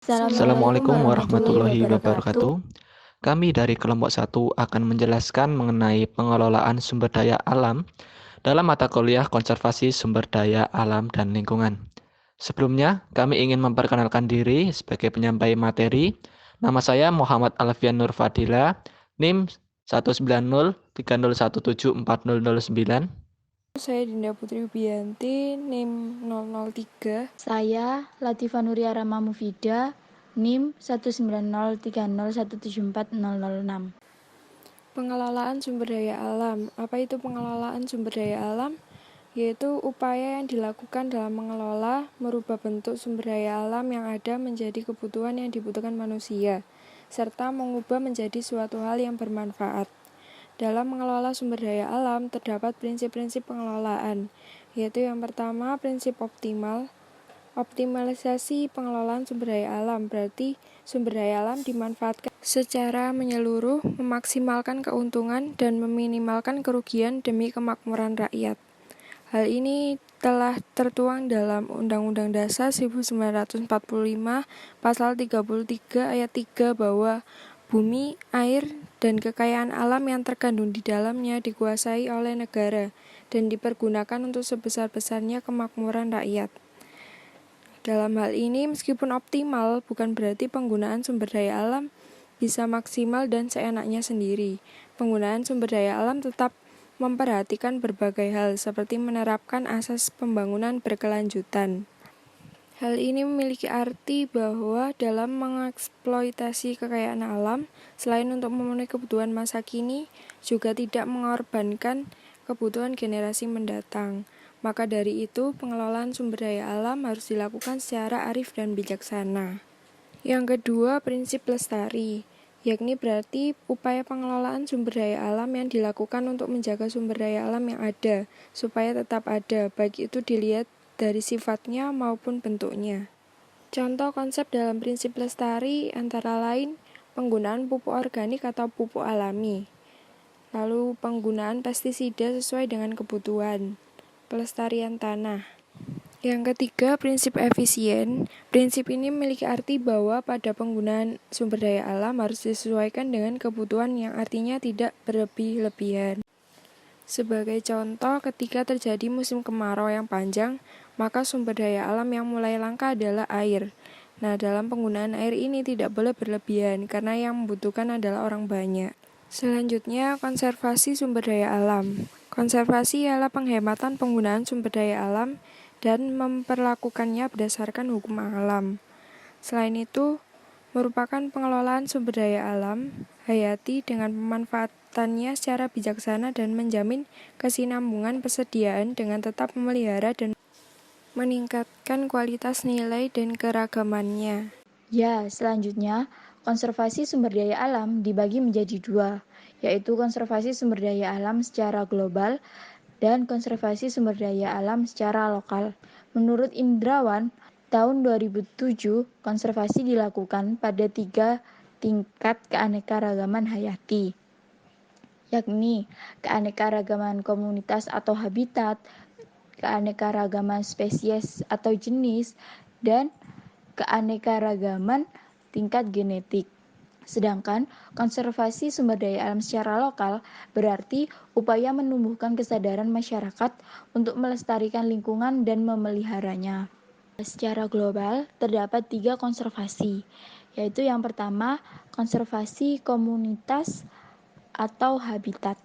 Assalamualaikum Assalamualaikum warahmatullahi warahmatullahi wabarakatuh. wabarakatuh. Kami dari kelompok 1 akan menjelaskan mengenai pengelolaan sumber daya alam dalam mata kuliah konservasi sumber daya alam dan lingkungan. Sebelumnya, kami ingin memperkenalkan diri sebagai penyampai materi. Nama saya Muhammad Alfian Nur Fadila, NIM 19030174009. Saya Dinda Putri Wibianti, NIM 003. Saya Latifah Nuria Rama Mufida, NIM 19030174006. Pengelolaan sumber daya alam. Apa itu pengelolaan sumber daya alam? Yaitu upaya yang dilakukan dalam mengelola, merubah bentuk sumber daya alam yang ada menjadi kebutuhan yang dibutuhkan manusia, serta mengubah menjadi suatu hal yang bermanfaat. Dalam mengelola sumber daya alam, terdapat prinsip-prinsip pengelolaan, yaitu yang pertama, prinsip optimal. Optimalisasi pengelolaan sumber daya alam berarti sumber daya alam dimanfaatkan secara menyeluruh, memaksimalkan keuntungan dan meminimalkan kerugian demi kemakmuran rakyat. Hal ini telah tertuang dalam Undang-Undang Dasar 1945 Pasal 33 Ayat 3 bahwa bumi, air, dan kekayaan alam yang terkandung di dalamnya dikuasai oleh negara dan dipergunakan untuk sebesar-besarnya kemakmuran rakyat. Dalam hal ini, meskipun optimal, bukan berarti penggunaan sumber daya alam bisa maksimal dan seenaknya sendiri. Penggunaan sumber daya alam tetap memperhatikan berbagai hal, seperti menerapkan asas pembangunan berkelanjutan. Hal ini memiliki arti bahwa dalam mengeksploitasi kekayaan alam, selain untuk memenuhi kebutuhan masa kini, juga tidak mengorbankan kebutuhan generasi mendatang. Maka dari itu, pengelolaan sumber daya alam harus dilakukan secara arif dan bijaksana. Yang kedua, prinsip lestari, yakni berarti upaya pengelolaan sumber daya alam yang dilakukan untuk menjaga sumber daya alam yang ada, supaya tetap ada, baik itu dilihat dari sifatnya maupun bentuknya. Contoh konsep dalam prinsip lestari antara lain penggunaan pupuk organik atau pupuk alami, lalu penggunaan pestisida sesuai dengan kebutuhan, pelestarian tanah. Yang ketiga, prinsip efisien. Prinsip ini memiliki arti bahwa pada penggunaan sumber daya alam harus disesuaikan dengan kebutuhan yang artinya tidak berlebih-lebihan. Sebagai contoh, ketika terjadi musim kemarau yang panjang, maka sumber daya alam yang mulai langka adalah air. Nah, dalam penggunaan air ini tidak boleh berlebihan, karena yang membutuhkan adalah orang banyak. Selanjutnya, konservasi sumber daya alam. Konservasi ialah penghematan penggunaan sumber daya alam dan memperlakukannya berdasarkan hukum alam. Selain itu, merupakan pengelolaan sumber daya alam hayati dengan pemanfaatannya secara bijaksana dan menjamin kesinambungan persediaan dengan tetap memelihara dan meningkatkan kualitas nilai dan keragamannya. Ya, selanjutnya, konservasi sumber daya alam dibagi menjadi dua, yaitu konservasi sumber daya alam secara global dan konservasi sumber daya alam secara lokal. Menurut Indrawan, tahun 2007, konservasi dilakukan pada 3 tingkat keanekaragaman hayati, yakni keanekaragaman komunitas atau habitat, keanekaragaman spesies atau jenis, dan keanekaragaman tingkat genetik. Sedangkan konservasi sumber daya alam secara lokal berarti upaya menumbuhkan kesadaran masyarakat untuk melestarikan lingkungan dan memeliharanya. Secara global terdapat 3 konservasi, yaitu yang pertama konservasi komunitas atau habitat.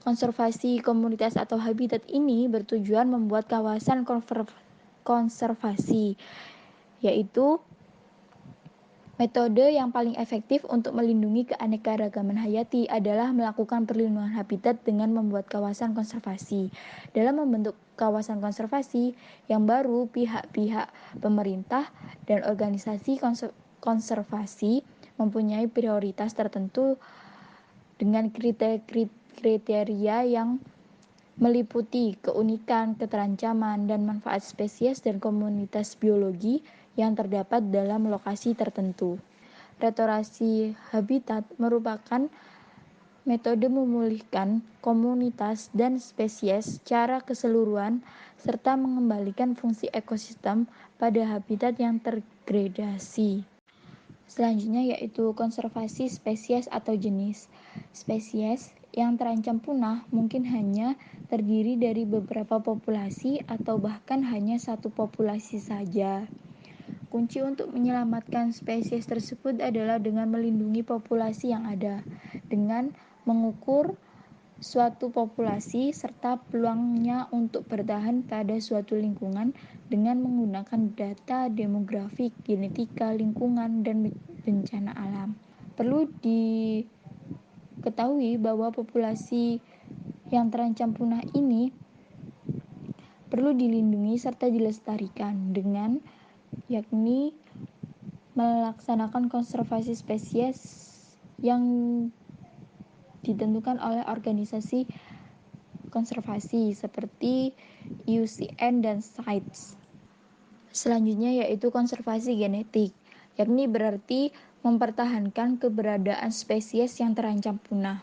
Konservasi komunitas atau habitat ini bertujuan membuat kawasan konservasi, yaitu metode yang paling efektif untuk melindungi keanekaragaman hayati adalah melakukan perlindungan habitat dengan membuat kawasan konservasi. Dalam membentuk kawasan konservasi yang baru, pihak-pihak pemerintah dan organisasi konservasi mempunyai prioritas tertentu dengan kriteria yang meliputi keunikan, keterancaman, dan manfaat spesies dan komunitas biologi yang terdapat dalam lokasi tertentu. Restorasi habitat merupakan metode memulihkan komunitas dan spesies secara keseluruhan, serta mengembalikan fungsi ekosistem pada habitat yang terdegradasi. Selanjutnya yaitu konservasi spesies atau jenis. Spesies yang terancam punah mungkin hanya terdiri dari beberapa populasi atau bahkan hanya satu populasi saja. Kunci untuk menyelamatkan spesies tersebut adalah dengan melindungi populasi yang ada, dengan mengukur suatu populasi serta peluangnya untuk bertahan pada suatu lingkungan dengan menggunakan data demografik, genetika, lingkungan, dan bencana alam. Perlu diketahui bahwa populasi yang terancam punah ini perlu dilindungi serta dilestarikan dengan yakni melaksanakan konservasi spesies yang ditentukan oleh organisasi konservasi seperti IUCN dan CITES. Selanjutnya yaitu konservasi genetik, yakni berarti mempertahankan keberadaan spesies yang terancam punah.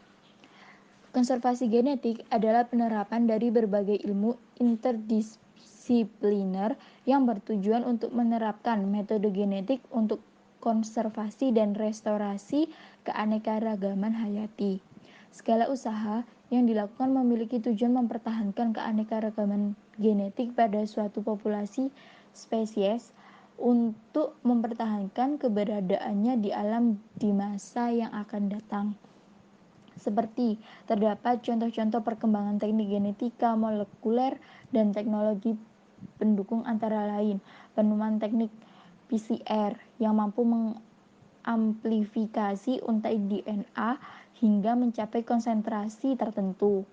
Konservasi genetik adalah penerapan dari berbagai ilmu interdisipliner yang bertujuan untuk menerapkan metode genetik untuk konservasi dan restorasi keanekaragaman hayati. Segala usaha yang dilakukan memiliki tujuan mempertahankan keanekaragaman genetik pada suatu populasi spesies untuk mempertahankan keberadaannya di alam di masa yang akan datang. Seperti terdapat contoh-contoh perkembangan teknik genetika molekuler dan teknologi pendukung antara lain penemuan teknik PCR yang mampu mengamplifikasi untai DNA hingga mencapai konsentrasi tertentu.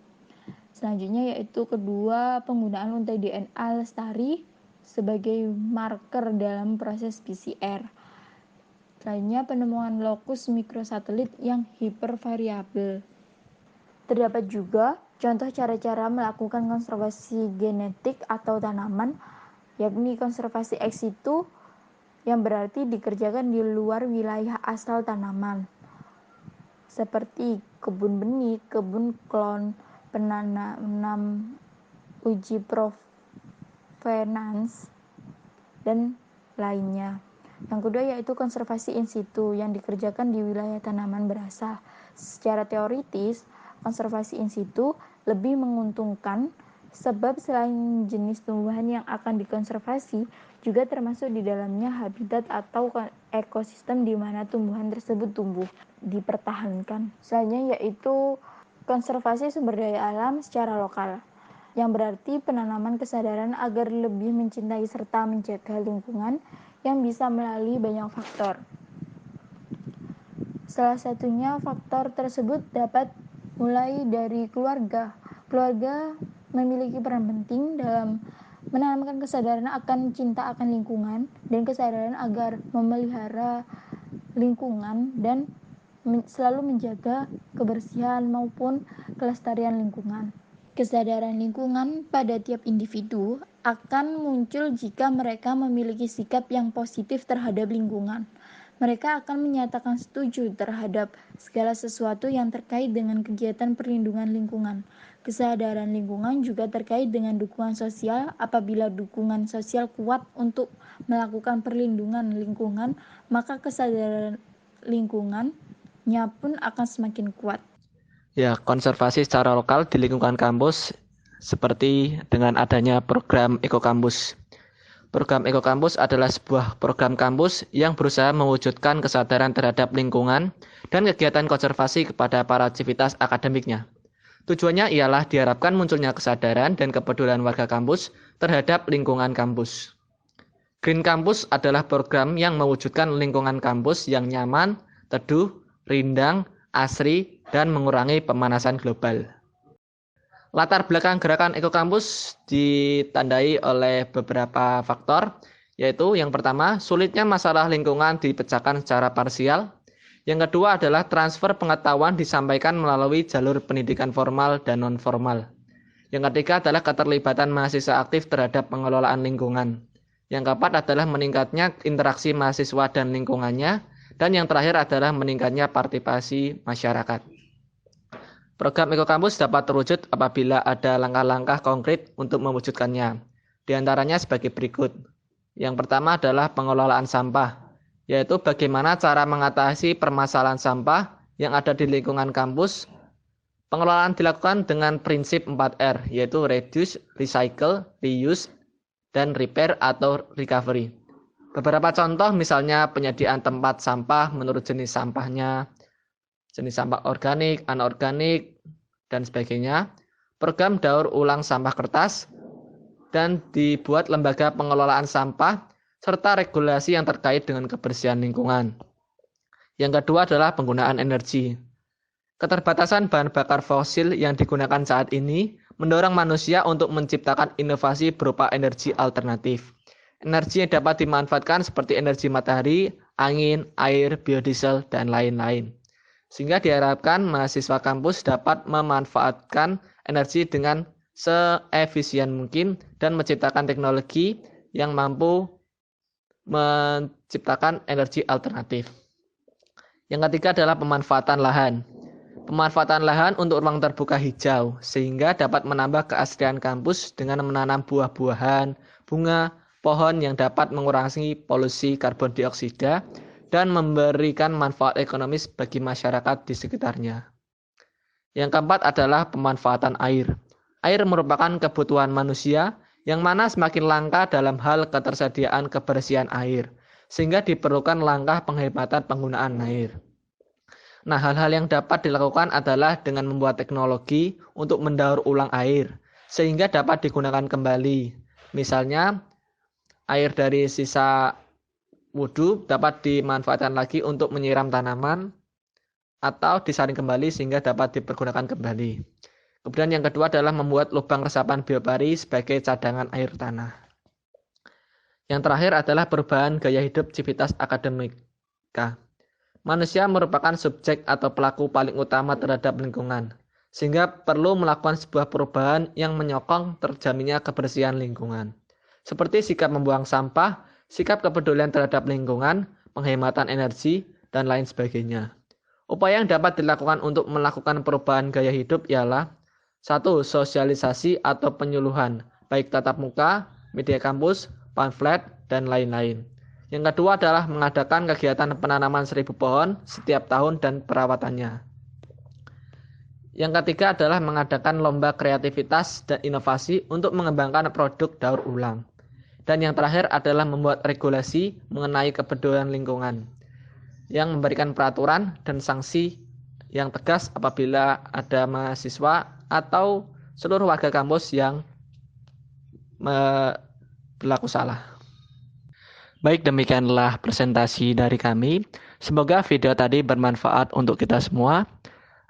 Selanjutnya yaitu kedua, penggunaan untai DNA lestari sebagai marker dalam proses PCR. Selanjutnya penemuan lokus mikrosatelit yang hipervariabel. Terdapat juga contoh cara-cara melakukan konservasi genetik atau tanaman, yakni konservasi ex situ yang berarti dikerjakan di luar wilayah asal tanaman, seperti kebun benih, kebun klon, penanam uji provenance, dan lainnya. Yang kedua yaitu konservasi in situ yang dikerjakan di wilayah tanaman berasal. Secara teoritis, konservasi in situ lebih menguntungkan sebab selain jenis tumbuhan yang akan dikonservasi, juga termasuk di dalamnya habitat atau ekosistem di mana tumbuhan tersebut tumbuh dipertahankan. Selanjutnya yaitu konservasi sumber daya alam secara lokal, yang berarti penanaman kesadaran agar lebih mencintai serta menjaga lingkungan yang bisa melalui banyak faktor. Salah satunya faktor tersebut dapat mulai dari keluarga. Keluarga memiliki peran penting dalam menanamkan kesadaran akan cinta akan lingkungan dan kesadaran agar memelihara lingkungan dan selalu menjaga kebersihan maupun kelestarian lingkungan. Kesadaran lingkungan pada tiap individu akan muncul jika mereka memiliki sikap yang positif terhadap lingkungan. Mereka akan menyatakan setuju terhadap segala sesuatu yang terkait dengan kegiatan perlindungan lingkungan. Kesadaran lingkungan juga terkait dengan dukungan sosial. Apabila dukungan sosial kuat untuk melakukan perlindungan lingkungan, maka kesadaran lingkungannya pun akan semakin kuat. Ya, konservasi secara lokal di lingkungan kampus seperti dengan adanya program Ekokampus. Program Ekokampus adalah sebuah program kampus yang berusaha mewujudkan kesadaran terhadap lingkungan dan kegiatan konservasi kepada para aktivitas akademiknya. Tujuannya ialah diharapkan munculnya kesadaran dan kepedulian warga kampus terhadap lingkungan kampus. Green Campus adalah program yang mewujudkan lingkungan kampus yang nyaman, teduh, rindang, asri, dan mengurangi pemanasan global. Latar belakang gerakan Ekokampus ditandai oleh beberapa faktor, yaitu yang pertama, sulitnya masalah lingkungan dipecahkan secara parsial. Yang kedua adalah transfer pengetahuan disampaikan melalui jalur pendidikan formal dan non-formal. Yang ketiga adalah keterlibatan mahasiswa aktif terhadap pengelolaan lingkungan. Yang keempat adalah meningkatnya interaksi mahasiswa dan lingkungannya. Dan yang terakhir adalah meningkatnya partisipasi masyarakat. Program ekokampus dapat terwujud apabila ada langkah-langkah konkret untuk mewujudkannya. Di antaranya sebagai berikut. Yang pertama adalah pengelolaan sampah, yaitu bagaimana cara mengatasi permasalahan sampah yang ada di lingkungan kampus. Pengelolaan dilakukan dengan prinsip 4R, yaitu reduce, recycle, reuse, dan repair atau recovery. Beberapa contoh misalnya penyediaan tempat sampah menurut jenis sampahnya, jenis sampah organik, anorganik, dan sebagainya. Program daur ulang sampah kertas, dan dibuat lembaga pengelolaan sampah, serta regulasi yang terkait dengan kebersihan lingkungan. Yang kedua adalah penggunaan energi. Keterbatasan bahan bakar fosil yang digunakan saat ini mendorong manusia untuk menciptakan inovasi berupa energi alternatif. Energi yang dapat dimanfaatkan seperti energi matahari, angin, air, biodiesel, dan lain-lain. Sehingga diharapkan mahasiswa kampus dapat memanfaatkan energi dengan seefisien mungkin dan menciptakan teknologi yang mampu menciptakan energi alternatif. Yang ketiga adalah pemanfaatan lahan. Pemanfaatan lahan untuk ruang terbuka hijau sehingga dapat menambah keasrian kampus dengan menanam buah-buahan, bunga, pohon yang dapat mengurangi polusi karbon dioksida dan memberikan manfaat ekonomis bagi masyarakat di sekitarnya. Yang keempat adalah pemanfaatan air. Air merupakan kebutuhan manusia yang mana semakin langka dalam hal ketersediaan kebersihan air, sehingga diperlukan langkah penghematan penggunaan air. Nah, hal-hal yang dapat dilakukan adalah dengan membuat teknologi untuk mendaur ulang air, sehingga dapat digunakan kembali. Misalnya, air dari sisa wudhu dapat dimanfaatkan lagi untuk menyiram tanaman, atau disaring kembali sehingga dapat dipergunakan kembali. Kemudian yang kedua adalah membuat lubang resapan biopori sebagai cadangan air tanah. Yang terakhir adalah perubahan gaya hidup civitas akademika. Manusia merupakan subjek atau pelaku paling utama terhadap lingkungan, sehingga perlu melakukan sebuah perubahan yang menyokong terjaminnya kebersihan lingkungan. Seperti sikap membuang sampah, sikap kepedulian terhadap lingkungan, penghematan energi, dan lain sebagainya. Upaya yang dapat dilakukan untuk melakukan perubahan gaya hidup ialah 1. Sosialisasi atau penyuluhan, baik tatap muka, media kampus, pamflet, dan lain-lain. Yang kedua adalah mengadakan kegiatan penanaman 1000 pohon setiap tahun dan perawatannya. Yang ketiga adalah mengadakan lomba kreativitas dan inovasi untuk mengembangkan produk daur ulang. Dan yang terakhir adalah membuat regulasi mengenai kepedulian lingkungan yang memberikan peraturan dan sanksi yang tegas apabila ada mahasiswa atau seluruh warga kampus yang berlaku salah. Baik, demikianlah presentasi dari kami. Semoga video tadi bermanfaat untuk kita semua.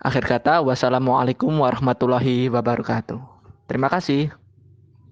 Akhir kata, wassalamualaikum warahmatullahi wabarakatuh. Terima kasih.